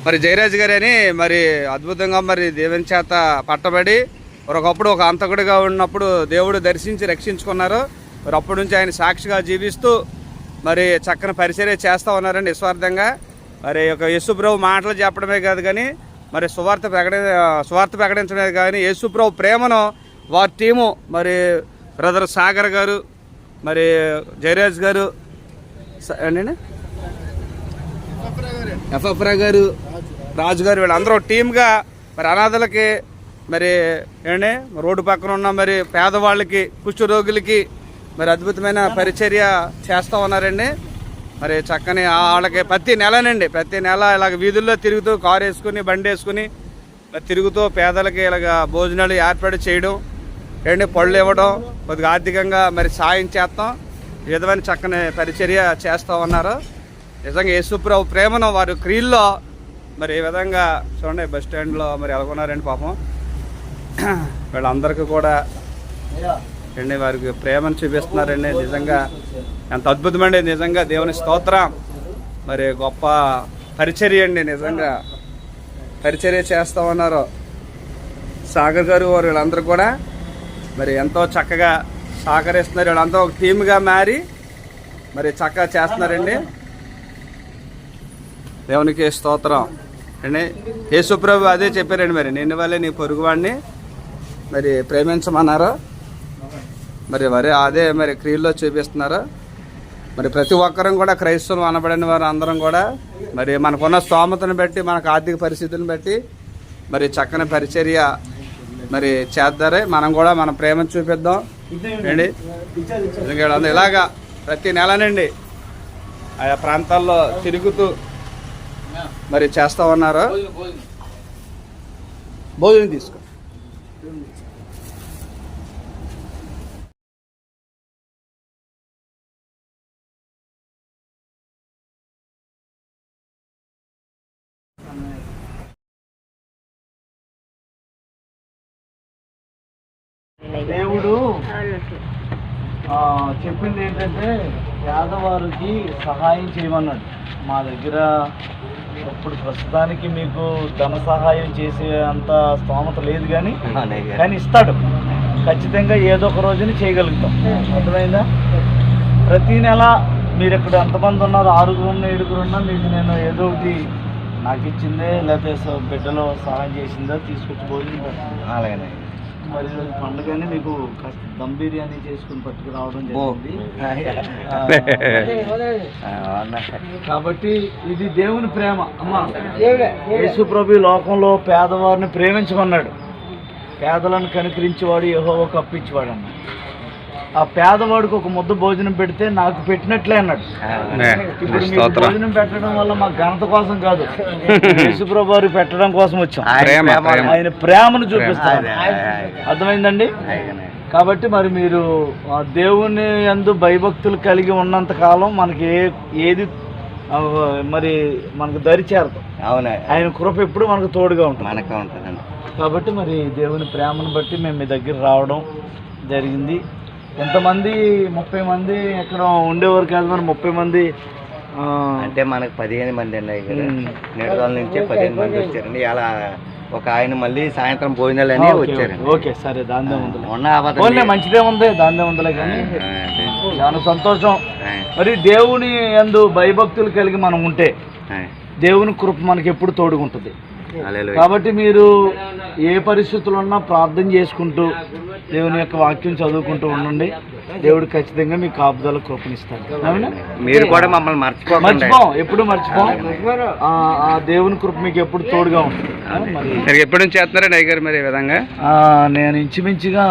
మరి జయరాజ్ గారు అని మరి అద్భుతంగా మరి దేవుని చేత పట్టబడి ఒకప్పుడు ఒక అంతకుడిగా ఉన్నప్పుడు దేవుడు దర్శించి రక్షించుకున్నారు. మరి అప్పటి నుంచి ఆయన సాక్షిగా జీవిస్తూ మరి చక్కని పరిచర్య చేస్తూ ఉన్నారండి నిస్వార్థంగా. మరి ఒక యేసుప్రభు మాటలు చెప్పడమే కాదు కానీ మరి సువార్త ప్రకటించడమే కానీ యేసుప్రభు ప్రేమను వారి టీము మరి బ్రదర్ సాగర్ గారు, మరి జయరాజ్ గారు, ఎఫ్ఎఫ్రా గారు, రాజు గారు, వీళ్ళందరూ టీమ్గా మరి అనాథలకి మరి రోడ్డు పక్కన ఉన్న మరి పేదవాళ్ళకి, కుష్ఠరోగులకి మరి అద్భుతమైన పరిచర్య చేస్తూ ఉన్నారండి. మరి చక్కని వాళ్ళకి ప్రతి నెల ఇలాగ వీధుల్లో తిరుగుతూ కారు వేసుకుని బండి వేసుకుని తిరుగుతూ పేదలకి ఇలాగ భోజనాలు ఏర్పాటు చేయడం, పళ్ళు ఇవ్వడం, కొద్దిగా ఆర్థికంగా మరి సాయం చేస్తాం, ఈ విధమైన చక్కని పరిచర్య చేస్తూ ఉన్నారు. నిజంగా యేసుప్రభు ప్రేమను వారు క్రియల్లో మరి ఈ విధంగా చూడండి. బస్ స్టాండ్లో మరి ఎలాగొన్నారండి పాపం. వీళ్ళందరికీ కూడా వారికి ప్రేమను చూపిస్తున్నారండి. నిజంగా ఎంత అద్భుతమండి. నిజంగా దేవుని స్తోత్రం. మరి గొప్ప పరిచర్య అండి. నిజంగా పరిచర్య చేస్తూ ఉన్నారు సాగర్ గారు వారు. వీళ్ళందరూ కూడా మరి ఎంతో చక్కగా సహకరిస్తున్నారు. వీళ్ళంతా ఒక టీమ్గా మారి మరి చక్కగా చేస్తున్నారండి. దేవునికి స్తోత్రం అండి. యేసుప్రభు అదే చెప్పారండి, మరి నిన్ను వల్లే నీ పొరుగువాడిని మరి ప్రేమించమన్నారు. మరి అదే మరి క్రియల్లో చూపిస్తున్నారు. మరి ప్రతి ఒక్కరం కూడా క్రైస్తవులు అనబడిన వారు అందరం కూడా మరి మనకున్న స్తోమతను బట్టి, మనకు ఆర్థిక పరిస్థితిని బట్టి మరి చక్కని పరిచర్య మరి చేద్దారే. మనం కూడా మన ప్రేమను చూపిద్దాం అండి. ఇలాగా ప్రతి నెలనండి ఆయా ప్రాంతాల్లో తిరుగుతూ మరి చేస్తూ ఉన్నారు. భోజనం తీసుకో. దేవుడు చెప్పింది ఏంటంటే పేదవారికి సహాయం చేయమన్నాడు. మా దగ్గర ఇప్పుడు ప్రస్తుతానికి మీకు ధన సహాయం చేసే అంత స్తోమత లేదు, కానీ ఇస్తాడు. ఖచ్చితంగా ఏదో ఒక రోజుని చేయగలుగుతాం. అర్థమైందా? ప్రతీ నెల మీరు ఇక్కడ ఎంతమంది ఉన్నారు, 6 ఉన్నా 7 ఉన్నా, మీకు నేను ఏదో ఒకటి నాకు ఇచ్చిందే లేకపోతే బిడ్డలో సహాయం చేసిందో తీసుకొచ్చి భోజనం. అలాగే మరి పండుగని మీకు దమ్ బిర్యానీ చేసుకుని పట్టుకురావడం జరిగింది. కాబట్టి ఇది దేవుని ప్రేమ. అమ్మ, యేసుప్రభు లోకంలో పేదవారిని ప్రేమించమన్నాడు. పేదలను కనుకరించేవాడు యెహోవాకు అప్పించేవాడు అన్నాడు. ఆ పేదవాడికి ఒక ముద్ద భోజనం పెడితే నాకు పెట్టినట్లే అన్నాడు. ఇప్పుడు మీకు భోజనం పెట్టడం వల్ల మా ఘనత కోసం కాదు, యేసుప్రభు వారికి పెట్టడం కోసం వచ్చాం. ఆయన ప్రేమను చూపిస్తాం. అర్థమైందండి? కాబట్టి మరి మీరు దేవుని యందు భయభక్తులు కలిగి ఉన్నంత కాలం మనకి ఏది మరి మనకు దరి చేరదు. ఆయన కృప ఎప్పుడు మనకు తోడుగా ఉంటుంది. కాబట్టి మరి దేవుని ప్రేమను బట్టి మేము మీ దగ్గర రావడం జరిగింది. ఎంతమంది 30 మంది ఎక్కడ ఉండేవారు కాదు, మరి 30 మంది అంటే మనకు 15 మంది అండి. నేడుల నుంచి 15 మంది వచ్చారండి. అలా ఒక ఆయన మళ్ళీ సాయంత్రం భోజనాలు అని వచ్చారు. ఓకే, సరే. దాందే ఉందిలే, మంచిదే ఉంది, దాందే ఉందిలే. కానీ చాలా సంతోషం. మరి దేవుని యందు భయభక్తులు కలిగి మనం ఉంటే దేవుని కృప మనకి ఎప్పుడు తోడుగుంటుంది. కాబట్టి మీరు ఏ పరిస్థితుల్లో ఉన్నా ప్రార్థన చేసుకుంటూ దేవుని యొక్క వాక్యం చదువుకుంటూ ఉండండి. దేవుడు ఖచ్చితంగా మీకు కాపుదల కృపనిస్తాడు. మీరు కూడా మమ్మల్ని మర్చిపోం, ఎప్పుడు మర్చిపోం. ఆ దేవుని కృప మీకు ఎప్పుడు తోడుగా ఉంటుంది. మరి ఎప్పటి నుంచి చేస్తున్నారండి అయ్యగారు మరి ఈ విధంగా? నేను ఇంచుమించుగా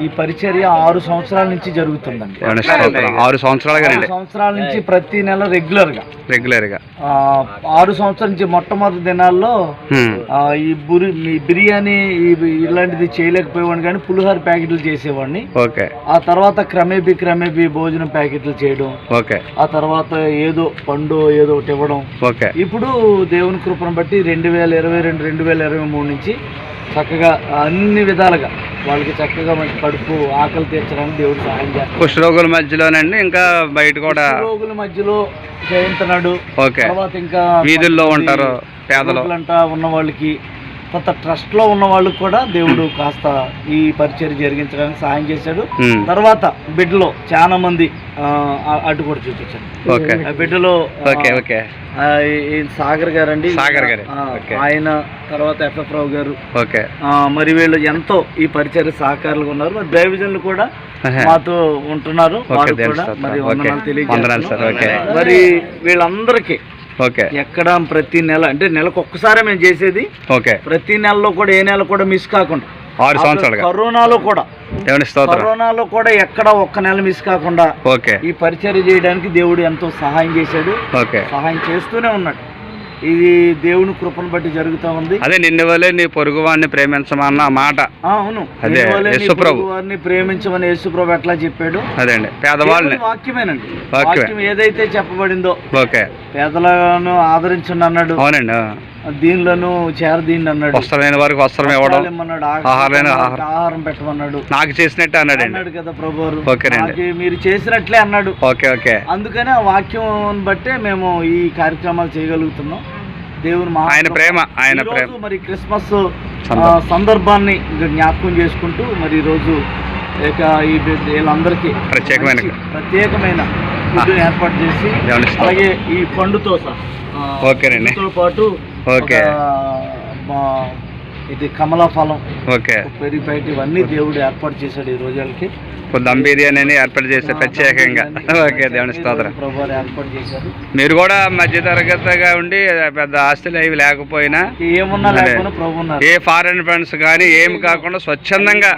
ఈ పరిచర్య 6 సంవత్సరాల నుంచి జరుగుతుందండి. 6 సంవత్సరాల నుంచి ప్రతి నెల రెగ్యులర్ గా 6 సంవత్సరాల నుంచి మొట్టమొదటి దినాల్లో ఈ బిర్యానీ ఇలాంటిది చేయలేకపోయేవాడిని, కానీ పులిహోర ప్యాకెట్లు చేసేవాడిని. ఆ తర్వాత క్రమేపీ భోజనం ప్యాకెట్లు చేయడం, ఆ తర్వాత ఏదో పండు ఏదో ఒకటి ఇవ్వడం. ఇప్పుడు దేవుని కృపను బట్టి 2022-2023 నుంచి చక్కగా అన్ని విధాలుగా వాళ్ళకి చక్కగా మంచి కడుపు ఆకలి తీర్చడానికి దేవుడు సహాయం చేస్తాడు. కుష్ఠరోగుల మధ్యలోనండి, ఇంకా బయట కూడా రోగుల మధ్యలో జయంతనాడు. ఓకే. తర్వాత ఇంకా వీధుల్లో ఉంటారు పేదలు అంట ఉన్న వాళ్ళకి, కొత్త ట్రస్ట్ లో ఉన్న వాళ్ళకి కూడా దేవుడు కాస్త ఈ పరిచయం జరిగించడానికి సహాయం చేశాడు. తర్వాత బిడ్డలో చాలా మంది అడ్డు కూడా చూపించాడు. ఓకే. బిడ్డలో ఓకే ఓకే సాగర్ గారు అండి, సాగర్ గారు ఆయన, తర్వాత ఎఫ్ఎఫ్ రావు గారు. ఓకే. మరి వీళ్ళు ఎంతో ఈ పరిచయ సహకారులుగా ఉన్నారు. మరి దైవజనులు కూడా మాతో ఉంటున్నారు. వారు కూడా మరి వందనాలు తెలియజేస్తున్నారు. మరి వీళ్ళందరికీ ఓకే. ఎక్కడ ప్రతి నెల అంటే నెలకు ఒక్కసారి మేము చేసేది. ఓకే. ప్రతి నెలలో కూడా ఏ నెల కూడా మిస్ కాకుండా 6 సంవత్సరాలుగా కరోనాలో కూడా ఎక్కడ ఒక్క నెల మిస్ కాకుండా ఓకే ఈ పరిచర్య చేయడానికి దేవుడు ఎంతో సహాయం చేశాడు. ఓకే. సహాయం చేస్తూనే ఉన్నాడు. ఇది దేవుని కృపను బట్టి జరుగుతూ ఉంది. అదే నిన్ను వల్లే నీ పొరుగు వాడిని ప్రేమించమన్న మాట. అవును, వారిని ప్రేమించమని యేసుప్రభు ఎట్లా చెప్పాడు. అదే అండి, పేదవాళ్ళని వాక్యమేనండి. వాక్యం ఏదైతే చెప్పబడిందో, ఓకే, పేదలను ఆదరించండి అన్నాడు. అవునండి. దీనిలను చేరదీయండి అన్నాడు. వస్త్రమైన వారికి వస్త్రం ఇవ్వడం, ఆహారం పెట్టమన్నాడు. నాకు చేసినట్టే అన్నాడు కదా ప్రభు, మీరు చేసినట్లే అన్నాడు. Okay okay. అందుకనే ఆ వాక్యం బట్టే మేము ఈ కార్యక్రమాలు చేయగలుగుతున్నాం. దేవుని ఆయన ప్రేమ, ఆయన ప్రేమ. మరి క్రిస్మస్ సందర్భాన్ని జ్ఞాపకం చేసుకుంటూ మరి ఈ రోజు వీళ్ళందరికీ ప్రత్యేకమైన ఫుడ్ ఏర్పాటు చేసి, అలాగే ఈ పండుతో ఓకేనండి పాటు ఓకే ఇది కమలా ఫలం, ఓకే, పెరిగిపేట, ఇవన్నీ దేవుడు ఏర్పాటు చేశాడు. ఈ రోజులకి దమ్ బిర్యానీ ఏర్పాటు చేశారు ప్రత్యేకంగా. ఓకే, దేవుని స్తోత్రం. ప్రభువారు ఏర్పాటు చేశారు. మీరు కూడా మధ్య తరగతిగా ఉండి పెద్ద ఆస్తులు అవి లేకపోయినా, ఏమున్నా లేకపోయినా ప్రభు ఉన్నారు. ఏ ఫారెన్ ఫ్రెండ్స్ కానీ ఏమి కాకుండా స్వచ్ఛందంగా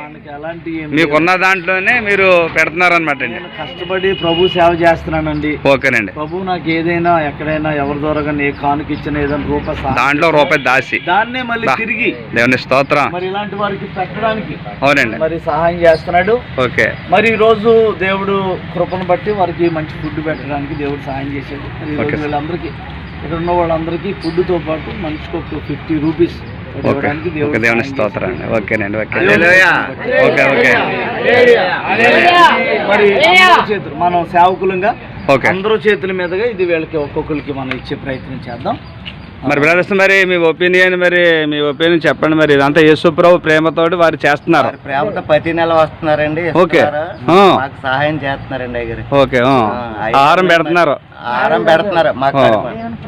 మీకున్న దాంట్లోనే మీరు పెడుతున్నారు అనమాట అండి. కష్టపడి ప్రభు సేవ చేస్తున్నానండి. ఓకేనండి. ప్రభు నాకు ఏదైనా ఎక్కడైనా ఎవరి ద్వారా ఏ కానుక ఇచ్చిన ఏదైనా దాంట్లో రూపాయి దాసి దాన్నే మళ్ళీ తిరిగి దేవుని స్తోత్రం మరి ఇలాంటి వారికి పెట్టడానికి అవునండి మరి సహాయం చేస్తున్నాడు. ఓకే. మరి ఈ రోజు దేవుడు కృపను బట్టి వారికి మంచి ఫుడ్ పెట్టడానికి దేవుడు సహాయం చేశాడు. మరి ఈ రోజు వీళ్ళందరికీ, ఇక్కడ ఉన్న వాళ్ళందరికీ ఫుడ్ తో పాటు మనిషికి ఒక 50 రూపీస్ దేవుని స్తోత్రం అండి. ఓకేనండి. Okay okay okay. మరి చేతులు మనం సేవకులంగా అందరూ చేతుల మీదుగా ఇది వీళ్ళకి ఒక్కొక్కరికి మనం ఇచ్చే ప్రయత్నం చేద్దాం. మరి బ్రదర్స్, మరి మీ ఒపీనియన్ చెప్పండి. మరి ఇదంతా యేసుప్రభు ప్రేమతోటి వారు చేస్తున్నారు. ప్రేమతో ప్రతి నెల వస్తున్నారండి. ఓకే, మాకు సహాయం చేస్తున్నారండి. ఓకే, ఆహారం పెడుతున్నారు.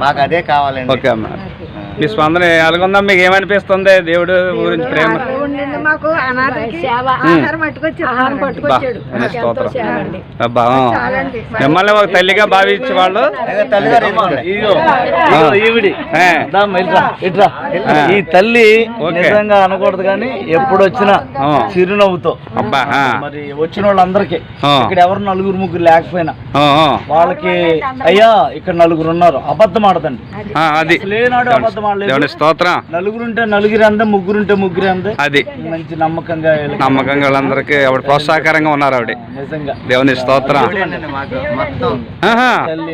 మాకు అదే కావాలండి. ఓకే అమ్మా, మీ స్పందన ఎలాగుందా? మీకు ఏమనిపిస్తుంది దేవుడు గురించి ప్రేమ? మిమ్మల్ని ఒక తల్లిగా భావించే వాళ్ళు ఈ తల్లి నిజంగా అనకూడదు కానీ ఎప్పుడు వచ్చినా చిరునవ్వుతో మరి వచ్చిన వాళ్ళందరికీ, ఇక్కడ ఎవరు 4-3 లేకపోయినా వాళ్ళకి, అయ్యా ఇక్కడ 4 ఉన్నారు, అబద్ధం ఆడదండి. అది లేనాడు అబద్ధం ఆడలేదు. స్తోత్రం. 4 ఉంటే 4 అందే, 3 ఉంటే 3 అందే. అది మంచి నమ్మకంగా వాళ్ళందరికీ ఆవిడ ప్రోత్సాహకరంగా ఉన్నారు. ఆవిడ నిజంగా దేవుని స్తోత్రం.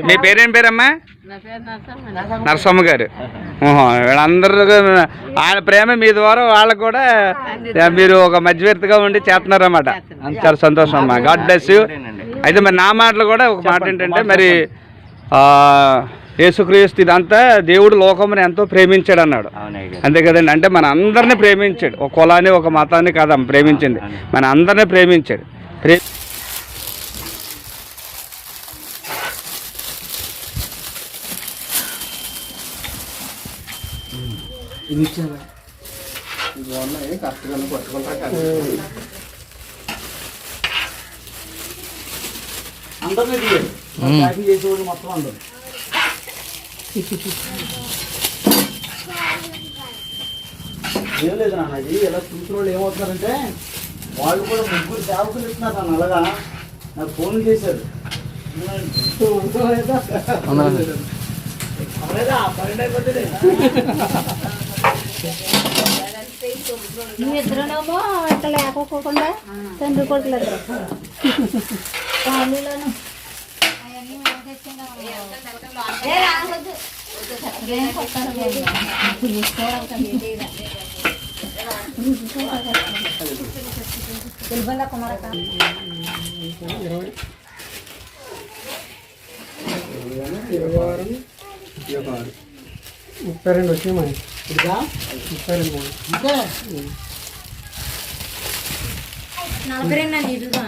మీ పేరేం పేరమ్మా? నరసమ్మ గారు. వీళ్ళందరూ ఆయన ప్రేమ మీ ద్వారా వాళ్ళకు కూడా మీరు ఒక మధ్యవర్తిగా ఉండి చేస్తున్నారన్నమాట. చాలా సంతోషం అమ్మా. God bless you. అయితే మరి నా మాటలు కూడా ఒక మాట ఏంటంటే, మరి యేసుక్రీస్తు ఇదంతా దేవుడు లోకముని ఎంతో ప్రేమించాడు అన్నాడు. అంతే కదండి. అంటే మన అందరినీ ప్రేమించాడు. ఒక కులాన్ని ఒక మతాన్ని కాదమ్మ ప్రేమించింది, మన అందరినీ ప్రేమించాడు. అందరినీ చేసేవాళ్ళు మొత్తం అందరూ ఏం లేదు నాన్న. ఇది ఎలా చూసిన వాళ్ళు ఏమవుతున్నారంటే, వాళ్ళు కూడా 3 సేవకులు ఇస్తున్నారు నన్ను. అలాగా నాకు ఫోన్ చేశారు. ఇద్దరునేమో ఇట్లా లేకపోకుండా తండ్రి కొడుకులు ఇద్దరు ఫ్యామిలీలోను తెలుబంద కుమారక 32 వచ్చి మరి 32 42 అండి ఇదిగో